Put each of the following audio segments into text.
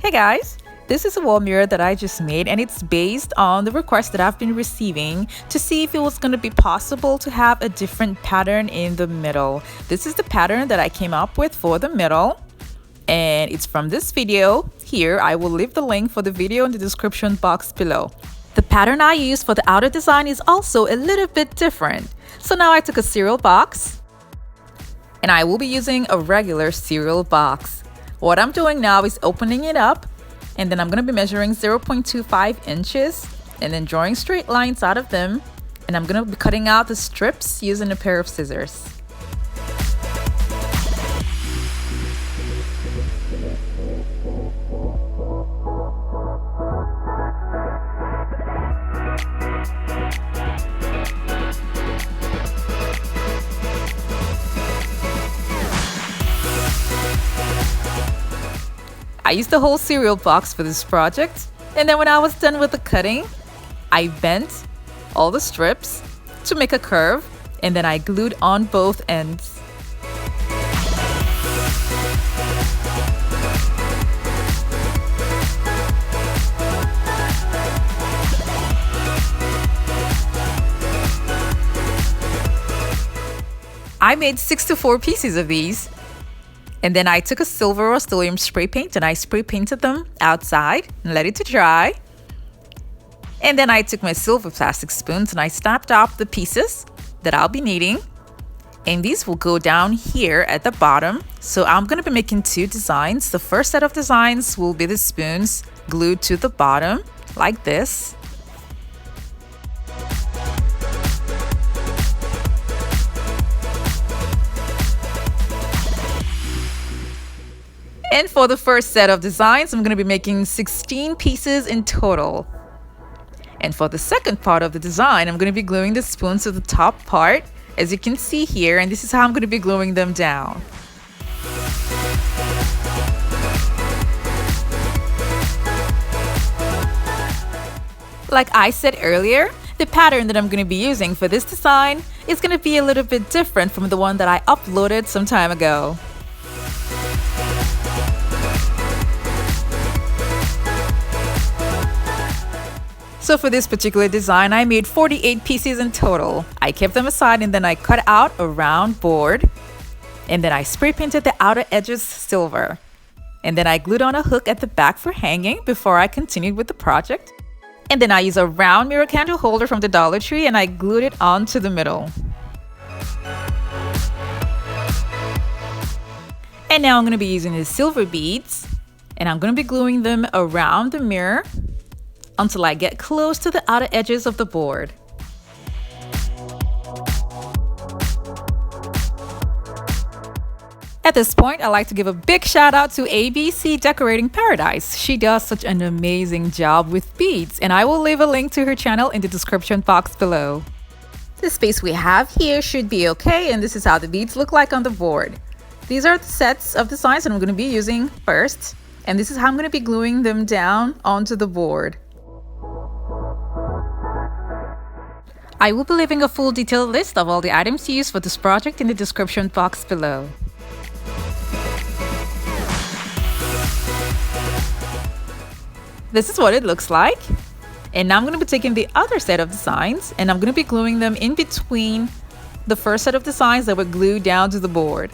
Hey guys, this is a wall mirror that I just made, and it's based on the request that I've been receiving to see if it was going to be possible to have a different pattern in the middle. This is the pattern that I came up with for the middle, and it's from this video. Here, I will leave the link for the video in the description box below. The pattern I used for the outer design is also a little bit different. So now I took a cereal box, and I will be using a regular cereal box. What I'm doing now is opening it up, and then I'm going to be measuring 0.25 inches and then drawing straight lines out of them, and I'm going to be cutting out the strips using a pair of scissors. I used the whole cereal box for this project, and then when I was done with the cutting, I bent all the strips to make a curve, and then I glued on both ends. I made 6 to 4 pieces of these. And then I took a silver Rust-Oleum spray paint and I spray painted them outside and let it to dry. And then I took my silver plastic spoons and I snapped off the pieces that I'll be needing. And these will go down here at the bottom. So I'm going to be making 2 designs. The first set of designs will be the spoons glued to the bottom like this. And for the first set of designs, I'm going to be making 16 pieces in total. And for the second part of the design, I'm going to be gluing the spoons to the top part, as you can see here, and this is how I'm going to be gluing them down. Like I said earlier, the pattern that I'm going to be using for this design is going to be a little bit different from the one that I uploaded some time ago. So for this particular design, I made 48 pieces in total. I kept them aside and then I cut out a round board. And then I spray painted the outer edges silver. And then I glued on a hook at the back for hanging before I continued with the project. And then I used a round mirror candle holder from the Dollar Tree and I glued it onto the middle. And now I'm going to be using the silver beads. And I'm going to be gluing them around the mirror until I get close to the outer edges of the board. At this point, I'd like to give a big shout out to ABC Decorating Paradise. She does such an amazing job with beads, and I will leave a link to her channel in the description box below. The space we have here should be okay, and this is how the beads look like on the board. These are the sets of designs that I'm going to be using first, and this is how I'm going to be gluing them down onto the board. I will be leaving a full detailed list of all the items used for this project in the description box below. This is what it looks like. And now I'm going to be taking the other set of designs and I'm going to be gluing them in between the first set of designs that were glued down to the board.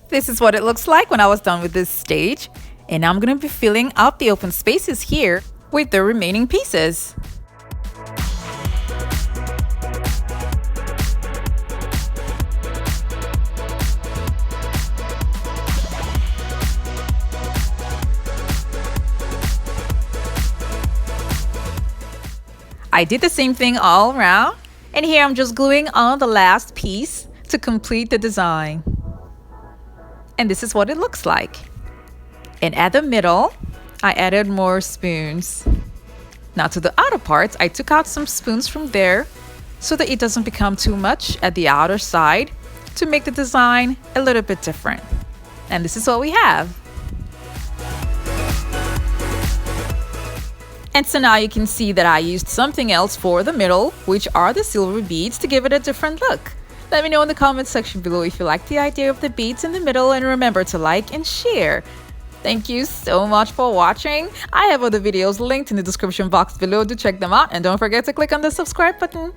This is what it looks like when I was done with this stage. And now I'm going to be filling up the open spaces here with the remaining pieces. I did the same thing all around, and here I'm just gluing on the last piece to complete the design. And this is what it looks like. And at the middle, I added more spoons. Now to the outer parts, I took out some spoons from there so that it doesn't become too much at the outer side to make the design a little bit different. And this is what we have. And so now you can see that I used something else for the middle, which are the silver beads, to give it a different look. Let me know in the comment section below if you like the idea of the beads in the middle, and remember to like and share. Thank you so much for watching. I have other videos linked in the description box below to check them out, and don't forget to click on the subscribe button.